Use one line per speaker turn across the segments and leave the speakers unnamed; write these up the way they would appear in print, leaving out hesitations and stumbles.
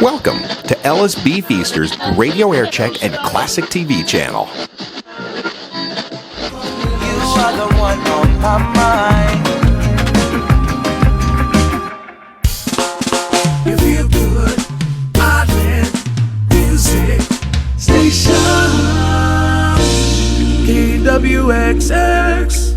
Welcome to LSB Feaster's Radio Aircheck and Classic TV channel.
You are the one on my mind. You feel good, Island Music Station, KWXX.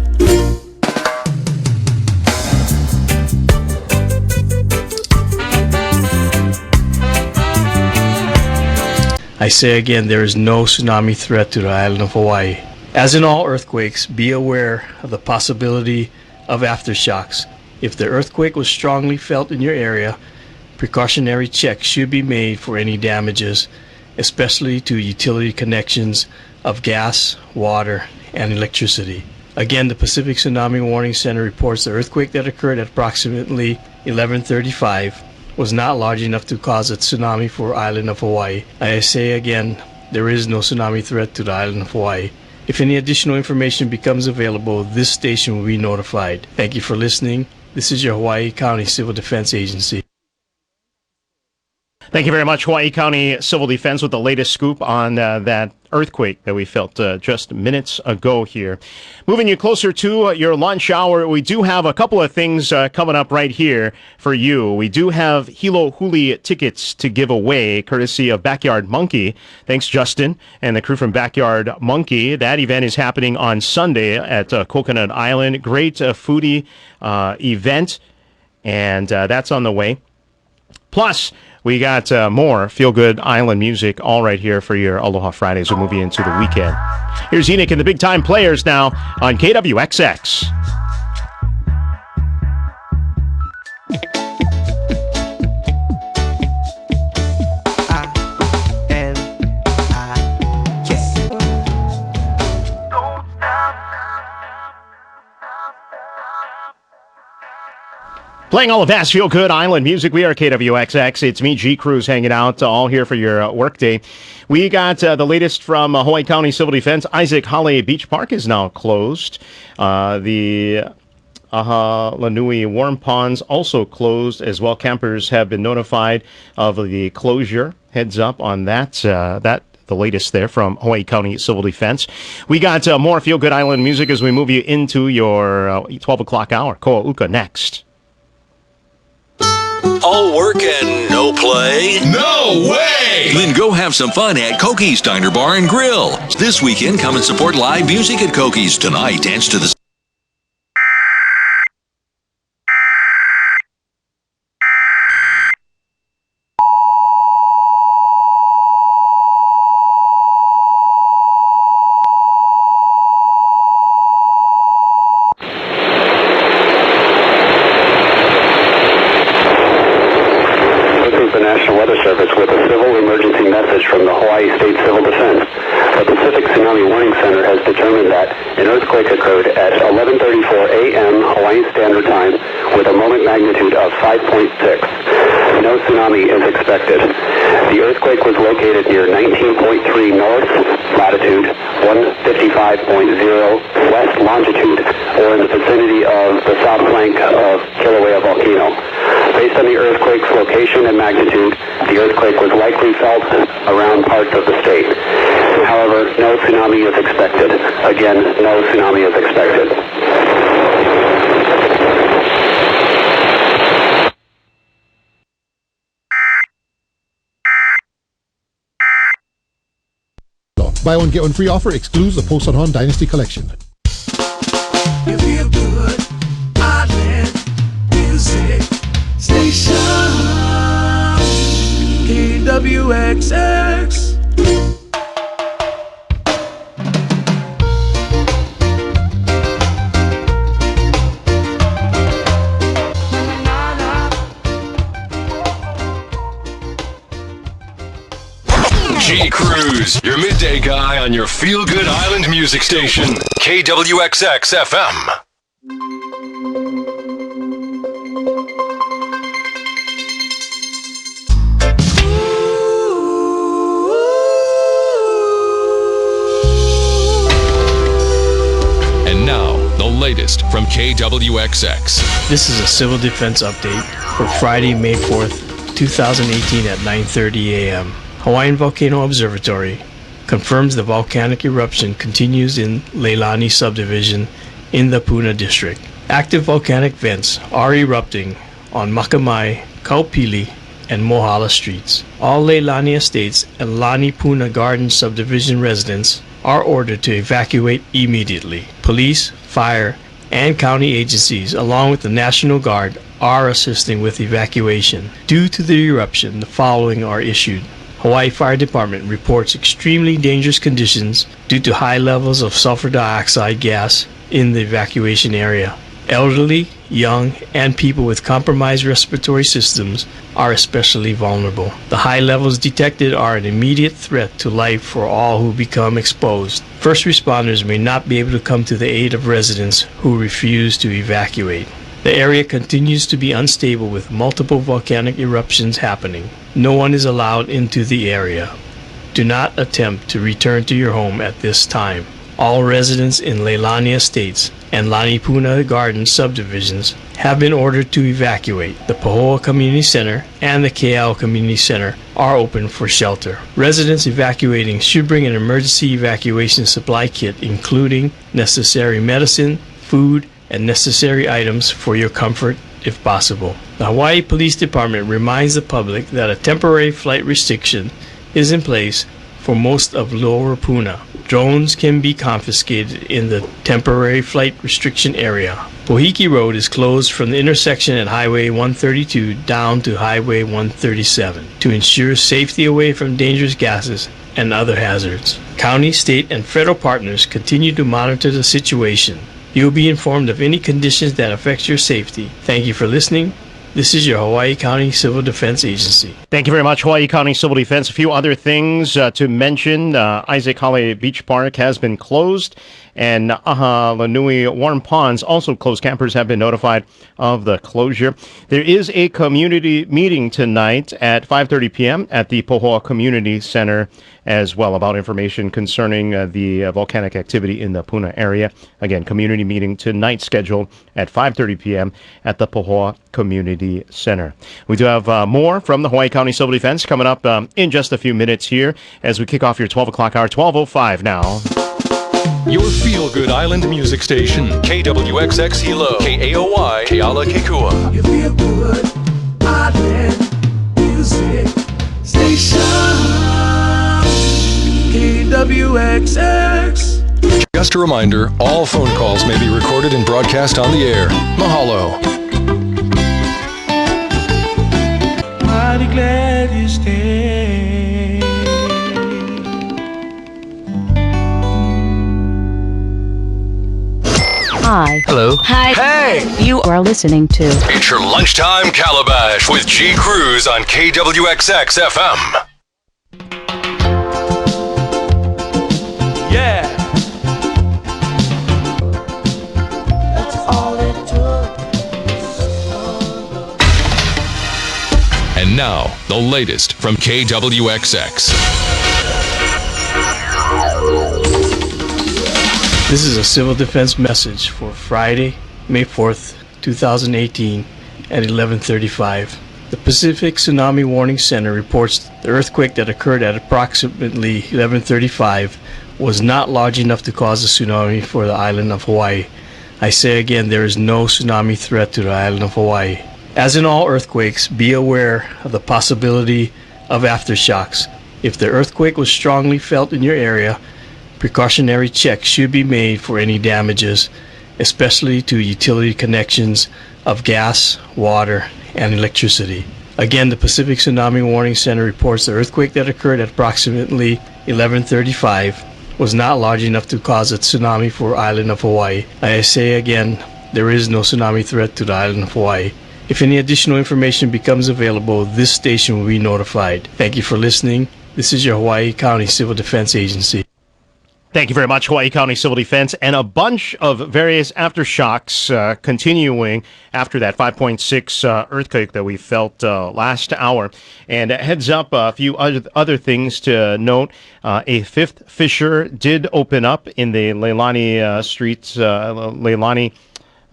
I say again, there is no tsunami threat to the island of Hawaii. As in all earthquakes, be aware of the possibility of aftershocks. If the earthquake was strongly felt in your area, precautionary checks should be made for any damages, especially to utility connections of gas, water, and electricity. Again, the Pacific Tsunami Warning Center reports the earthquake that occurred at approximately 11:35 was not large enough to cause a tsunami for island of Hawaii. I say again, there is no tsunami threat to the island of Hawaii. If any additional information becomes available, this station will be notified. Thank you for listening. This is your Hawaii County Civil Defense Agency.
Thank you very much, Hawaii County Civil Defense, with the latest scoop on that earthquake that we felt just minutes ago here. Moving you closer to your lunch hour, we do have a couple of things coming up right here for you. We do have Hilo Huli tickets to give away, courtesy of Backyard Monkey. Thanks, Justin, and the crew from Backyard Monkey. That event is happening on Sunday at Coconut Island. Great foodie event, and that's on the way. Plus, we got more feel-good island music all right here for your Aloha Fridays. We'll move you into the weekend. Here's Enoch and the Big Time Players now on KWXX. Playing all of that feel-good island music. We are KWXX. It's me, G. Cruz, hanging out, all here for your workday. We got the latest from Hawaii County Civil Defense. Isaac Hale Beach Park is now closed. The Ahalanui Warm Ponds also closed as well. Campers have been notified of the closure. Heads up on that. The latest there from Hawaii County Civil Defense. We got more feel-good island music as we move you into your 12 o'clock hour. Koa'uka next.
All work and no play? No way! Then go have some fun at Koki's Diner Bar and Grill. This weekend, come and support live music at Koki's tonight. Dance to the...
From the Hawaii State Civil Defense. The Pacific Tsunami Warning Center has determined that an earthquake occurred at 11:34 a.m. Hawaiian Standard Time with a moment magnitude of 5.6. No tsunami is expected. The earthquake was located near 19.3 north latitude, 155.0 west longitude, or in the vicinity of the south flank of Kilauea Volcano. Based on the earthquake's location and magnitude, the earthquake was likely felt around parts of the state. However, no tsunami is expected. Again, no tsunami is expected.
Buy one, get one free offer excludes the Post-on Dynasty Collection.
You feel good, Island Music Station, KWXX.
G. Cruz, your midday guy on your feel-good island music station, KWXX FM. And now, the latest from KWXX.
This is a civil defense update for Friday, May 4th, 2018 at 9:30 a.m. Hawaiian Volcano Observatory confirms the volcanic eruption continues in Leilani subdivision in the Puna district. Active volcanic vents are erupting on Makamai, Kaupili, and Mohala streets. All Leilani estates and Lani Puna Garden subdivision residents are ordered to evacuate immediately. Police, fire, and county agencies, along with the National Guard, are assisting with evacuation. Due to the eruption, the following are issued. Hawaii Fire Department reports extremely dangerous conditions due to high levels of sulfur dioxide gas in the evacuation area. Elderly, young, and people with compromised respiratory systems are especially vulnerable. The high levels detected are an immediate threat to life for all who become exposed. First responders may not be able to come to the aid of residents who refuse to evacuate. The area continues to be unstable with multiple volcanic eruptions happening. No one is allowed into the area. Do not attempt to return to your home at this time. All residents in Leilani Estates and Lani Puna Garden subdivisions have been ordered to evacuate. The Pahoa Community Center and the Keau Community Center are open for shelter. Residents evacuating should bring an emergency evacuation supply kit, including necessary medicine, food, and necessary items for your comfort if possible. The Hawaii Police Department reminds the public that a temporary flight restriction is in place for most of Lower Puna. Drones can be confiscated in the temporary flight restriction area. Pohiki Road is closed from the intersection at Highway 132 down to Highway 137 to ensure safety away from dangerous gases and other hazards. County, state, and federal partners continue to monitor the situation. You will be informed of any conditions that affect your safety. Thank you for listening. This is your Hawaii County Civil Defense Agency.
Thank you very much, Hawaii County Civil Defense. A few other things to mention. Isaac Hale Beach Park has been closed, and Aha Lanui Warm Ponds also closed. Campers have been notified of the closure. There is a community meeting tonight at 5:30 p.m. at the Pohoa Community Center as well about information concerning the volcanic activity in the Puna area. Again, community meeting tonight scheduled at 5:30 p.m. at the Pohoa Community Center. We do have more from the Hawaii County Civil Defense coming up in just a few minutes here as we kick off your 12 o'clock hour, 12:05 now.
Your feel-good island music station, KWXX Hilo, KAOY, Keala Kekua.
You feel good, island music station. KWXX.
Just a reminder, all phone calls may be recorded and broadcast on the air. Mahalo.
Mighty glad you stayed.
Hi.
Hello.
Hi.
Hey!
You are listening to
It's your lunchtime calabash with G. Cruz on KWXX FM.
Yeah. That's all it took.
And now, the latest from KWXX.
This is a civil defense message for Friday, May 4th, 2018 at 11:35. The Pacific Tsunami Warning Center reports the earthquake that occurred at approximately 11:35 was not large enough to cause a tsunami for the island of Hawaii. I say again, there is no tsunami threat to the island of Hawaii. As in all earthquakes, be aware of the possibility of aftershocks. If the earthquake was strongly felt in your area, precautionary checks should be made for any damages, especially to utility connections of gas, water, and electricity. Again, the Pacific Tsunami Warning Center reports the earthquake that occurred at approximately 11:35 was not large enough to cause a tsunami for the island of Hawaii. I say again, there is no tsunami threat to the island of Hawaii. If any additional information becomes available, this station will be notified. Thank you for listening. This is your Hawaii County Civil Defense Agency.
Thank you very much, Hawaii County Civil Defense. And a bunch of various aftershocks continuing after that 5.6 earthquake that we felt last hour. And heads up, a few other things to note. A fifth fissure did open up in the Leilani streets, Leilani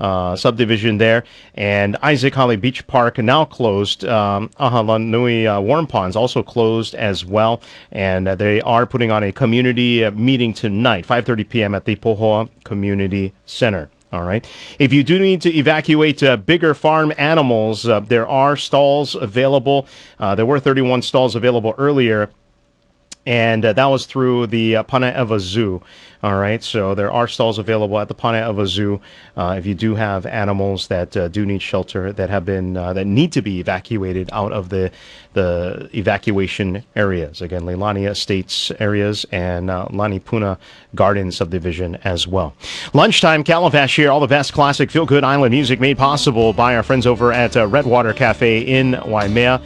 subdivision there. And Isaac Holly Beach Park now closed. Ahalanui Warm Ponds also closed as well. And they are putting on a community meeting tonight, 5:30 p.m. at the Pohoa Community Center. All right. If you do need to evacuate bigger farm animals, there are stalls available. There were 31 stalls available earlier, and that was through the Panaeva Zoo. All right, so there are stalls available at the Panaeva Zoo if you do have animals that do need shelter, that have been that need to be evacuated out of the evacuation areas. Again, Leilani Estates areas and Lanipuna Garden subdivision as well. Lunchtime, Calabash here. All the best classic feel-good island music made possible by our friends over at Redwater Cafe in Waimea.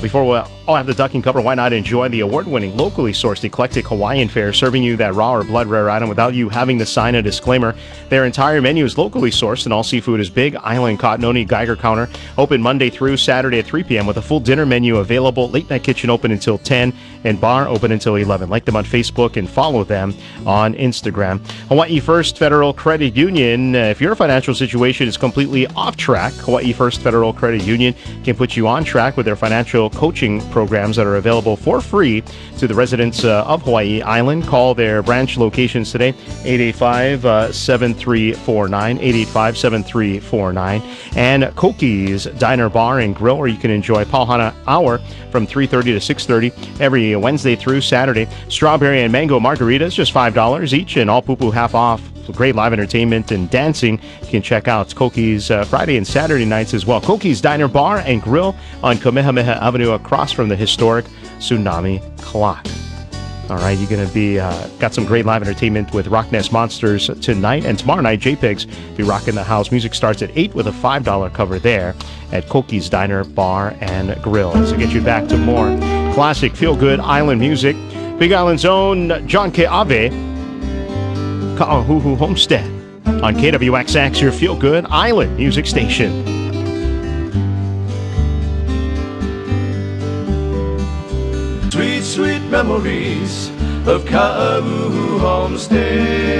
Before we all have the ducking cover, why not enjoy the award-winning, locally sourced, eclectic Hawaiian fare, serving you that raw or blood rare item without you having to sign a disclaimer. Their entire menu is locally sourced, and all seafood is big island caught. No need Geiger counter. Open Monday through Saturday at 3 p.m. with a full dinner menu available. Late night kitchen open until 10, and bar open until 11. Like them on Facebook and follow them on Instagram. Hawaii First Federal Credit Union. If your financial situation is completely off track, Hawaii First Federal Credit Union can put you on track with their financial coaching programs that are available for free to the residents of Hawaii Island. Call their branch locations today, 885-7349, 885-7349. And Koki's Diner Bar and Grill, where you can enjoy Pauhana Hour from 3:30 to 6:30 every Wednesday through Saturday. Strawberry and mango margaritas, just $5 each, and all pupu half off. Great live entertainment and dancing. You can check out Koki's Friday and Saturday nights as well. Koki's Diner Bar and Grill on Kamehameha Avenue across from the historic Tsunami Clock. All right, you're going to be got some great live entertainment with Rock Nest Monsters tonight, and tomorrow night JPEGs be rocking the house. Music starts at 8 with a $5 cover there at Koki's Diner Bar and Grill. So get you back to more classic feel-good island music. Big Island's own John K. Ave, Ka'ahuhu Homestead on KWXX, your feel-good island music station.
Sweet, sweet memories of Ka'ahuhu Homestead.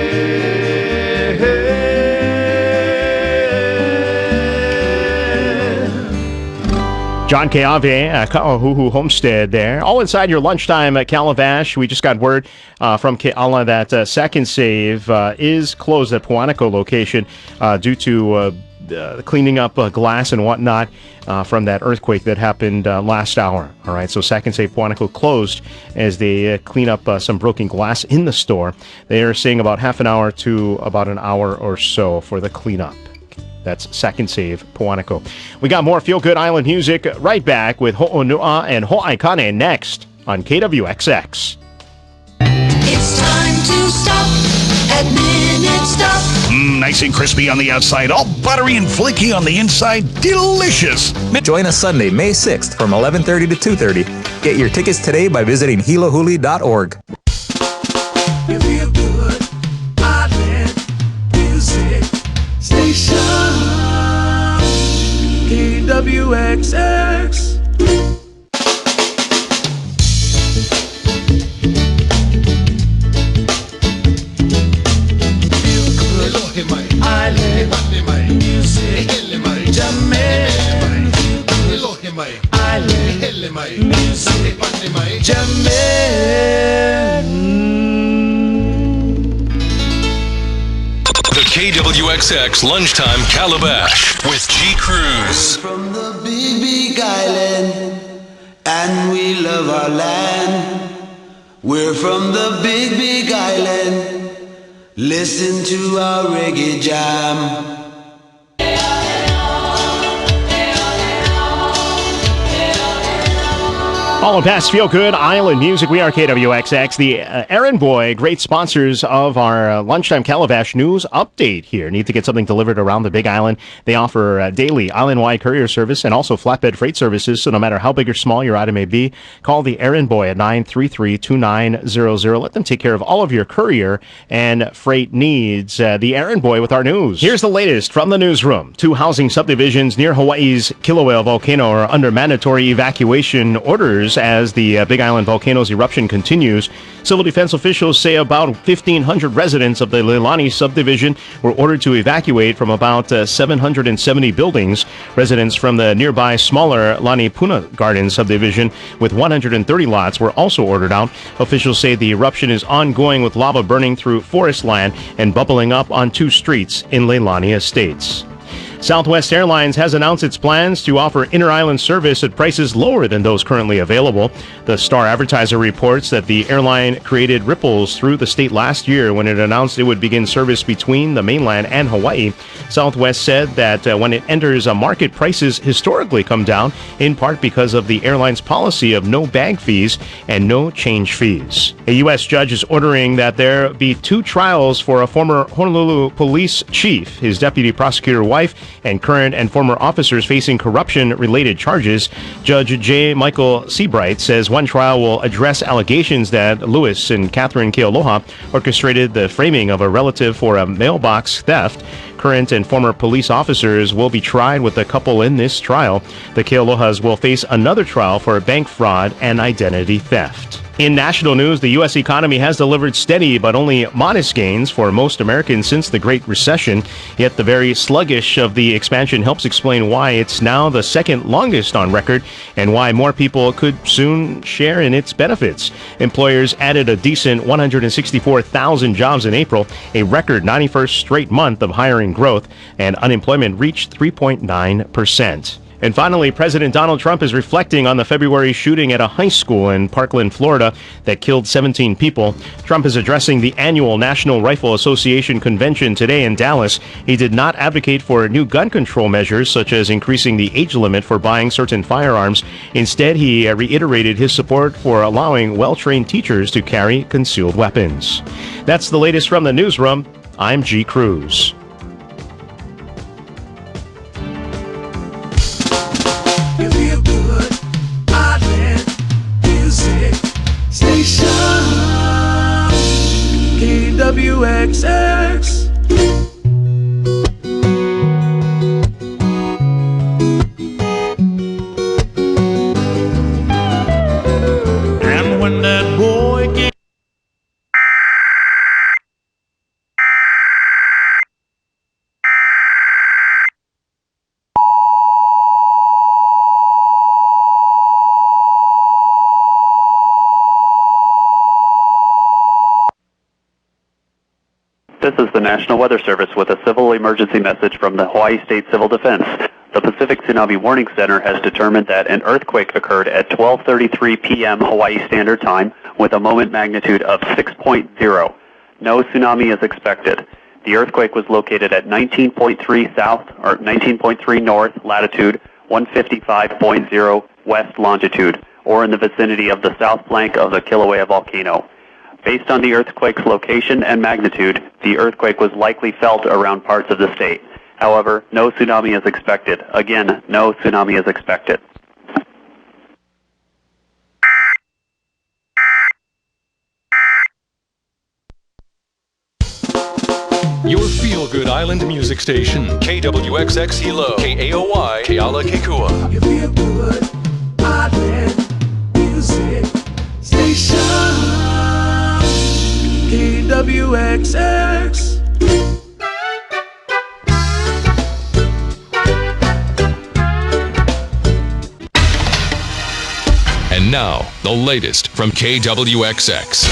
John K. Ave, Ka'ahuhu Homestead there. All inside your lunchtime at Calabash. We just got word from Ke'ala that Second Save is closed at Puanaco location due to cleaning up glass and whatnot from that earthquake that happened last hour. All right, so Second Save Puanaco closed as they clean up some broken glass in the store. They are saying about half an hour to about an hour or so for the cleanup. That's Second Save Puanaco. We got more feel-good island music right back with Ho'onua and Ho'aikane next on KWXX.
It's time to stop at Minute Stop.
Nice and crispy on the outside, all buttery and flaky on the inside. Delicious.
Join us Sunday, May 6th from 11:30 to 2:30. Get your tickets today by visiting hilohuli.org.
You feel good, island music station. KWXX. Island music, Jamaican. Island music, Jamaican.
The KWXX Lunchtime Calabash with G. Cruz.
From the big, big island, and we love our land. We're from the big, big island. Listen to our reggae jam.
All of past feel-good island music. We are KWXX, the Errand Boy, great sponsors of our Lunchtime Calabash News Update here. Need to get something delivered around the Big Island? They offer daily island-wide courier service and also flatbed freight services, so no matter how big or small your item may be, call the Errand Boy at 933-2900. Let them take care of all of your courier and freight needs. The Errand Boy with our news. Here's the latest from the newsroom. 2 housing subdivisions near Hawaii's Kilauea volcano are under mandatory evacuation orders hours as the Big Island volcano's eruption continues. Civil defense officials say about 1,500 residents of the Leilani subdivision were ordered to evacuate from about 770 buildings. Residents from the nearby smaller Lani Puna Garden subdivision with 130 lots were also ordered out. Officials say the eruption is ongoing with lava burning through forest land and bubbling up on 2 streets in Leilani Estates. Southwest Airlines has announced its plans to offer inter-island service at prices lower than those currently available. The Star Advertiser reports that the airline created ripples through the state last year when it announced it would begin service between the mainland and Hawaii. Southwest said that when it enters a market, prices historically come down, in part because of the airline's policy of no bag fees and no change fees. A U.S. judge is ordering that there be 2 trials for a former Honolulu police chief, his deputy prosecutor wife, and current and former officers facing corruption-related charges. Judge J. Michael Seabright says one trial will address allegations that Lewis and Catherine Kealoha orchestrated the framing of a relative for a mailbox theft. Current and former police officers will be tried with the couple in this trial. The Kealohas will face another trial for bank fraud and identity theft. In national news, the U.S. economy has delivered steady but only modest gains for most Americans since the Great Recession. Yet the very sluggish of the expansion helps explain why it's now the second longest on record and why more people could soon share in its benefits. Employers added a decent 164,000 jobs in April, a record 91st straight month of hiring growth, and unemployment reached 3.9%. And finally, President Donald Trump is reflecting on the February shooting at a high school in Parkland, Florida, that killed 17 people. Trump is addressing the annual National Rifle Association convention today in Dallas. He did not advocate for new gun control measures, such as increasing the age limit for buying certain firearms. Instead, he reiterated his support for allowing well-trained teachers to carry concealed weapons. That's the latest from the newsroom. I'm G. Cruz.
You feel good, Island Music Station, KWXX.
And when that boy gets
This is the National Weather Service with a civil emergency message from the Hawaii State Civil Defense. The Pacific Tsunami Warning Center has determined that an earthquake occurred at 12:33 p.m. Hawaii Standard Time with a moment magnitude of 6.0. No tsunami is expected. The earthquake was located at 19.3 south or 19.3 north latitude, 155.0 west longitude, or in the vicinity of the south flank of the Kilauea volcano. Based on the earthquake's location and magnitude, the earthquake was likely felt around parts of the state. However, no tsunami is expected. Again, no tsunami is expected.
Your feel-good island music station, KWXX Hilo, KAOY, Kealakekua.
You feel good, Island Music Station, KWXX.
And now, the latest from KWXX.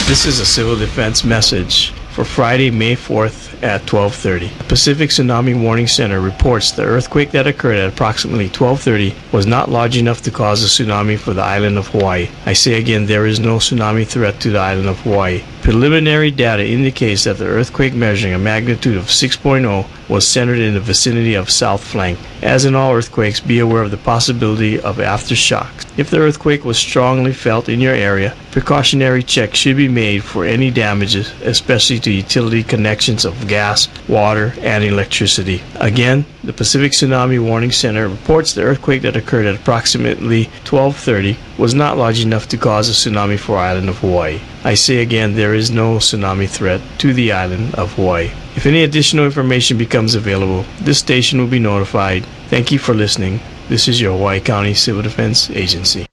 This is a civil defense message for Friday, May 4th at 12:30. The Pacific Tsunami Warning Center reports the earthquake that occurred at approximately 12:30 was not large enough to cause a tsunami for the island of Hawaii. I say again, there is no tsunami threat to the island of Hawaii. Preliminary data indicates that the earthquake measuring a magnitude of 6.0 was centered in the vicinity of South Flank. As in all earthquakes, be aware of the possibility of aftershocks. If the earthquake was strongly felt in your area, precautionary checks should be made for any damages, especially to utility connections of gas, water, and electricity. Again, the Pacific Tsunami Warning Center reports the earthquake that occurred at approximately 12:30 was not large enough to cause a tsunami for the island of Hawaii. I say again, there is no tsunami threat to the island of Hawaii. If any additional information becomes available, this station will be notified. Thank you for listening. This is your Hawaii County Civil Defense Agency.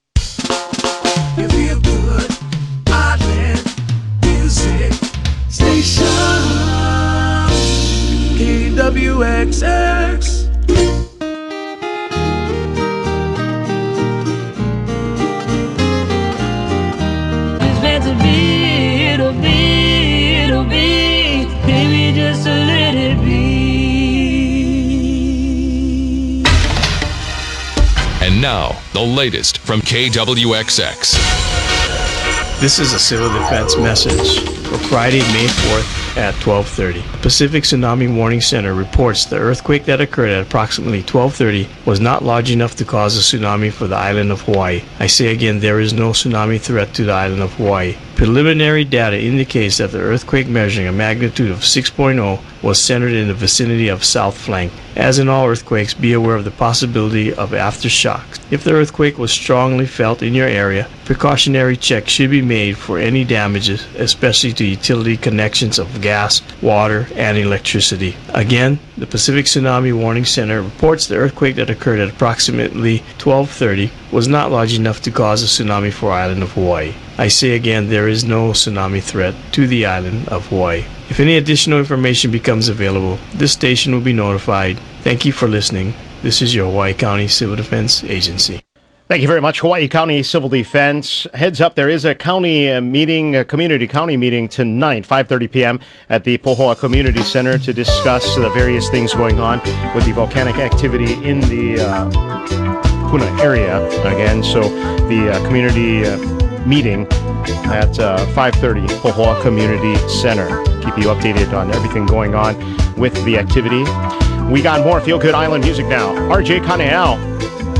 You feel good, Island Music Station, KWXX. It's meant to be, it'll be, baby, just to let it be.
And now, the latest from KWXX.
This is a civil defense message for Friday, May 4th at 12:30. Pacific Tsunami Warning Center reports the earthquake that occurred at approximately 12:30 was not large enough to cause a tsunami for the island of Hawaii. I say again, there is no tsunami threat to the island of Hawaii. Preliminary data indicates that the earthquake measuring a magnitude of 6.0 was centered in the vicinity of South Flank. As in all earthquakes, be aware of the possibility of aftershocks. If the earthquake was strongly felt in your area, precautionary checks should be made for any damages, especially to utility connections of gas, water, and electricity. Again, the Pacific Tsunami Warning Center reports the earthquake that occurred at approximately 12:30 was not large enough to cause a tsunami for the island of Hawaii. I say again, there is no tsunami threat to the island of Hawaii. If any additional information becomes available, this station will be notified. Thank you for listening. This is your Hawaii County Civil Defense Agency.
Thank you very much, Hawaii County Civil Defense. Heads up, there is a county meeting, a community county meeting tonight, 5:30 p.m. at the Pohoa Community Center to discuss the various things going on with the volcanic activity in the Puna area. Again, so the community meeting at 5:30, Pohoa Community Center. Keep you updated on everything going on with the activity. We got more Feel Good Island music now. RJ Kaneal,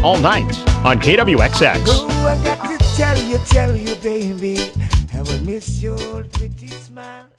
all night on KWXX.
Oh, I got to tell you, baby, how I miss your pretty smile.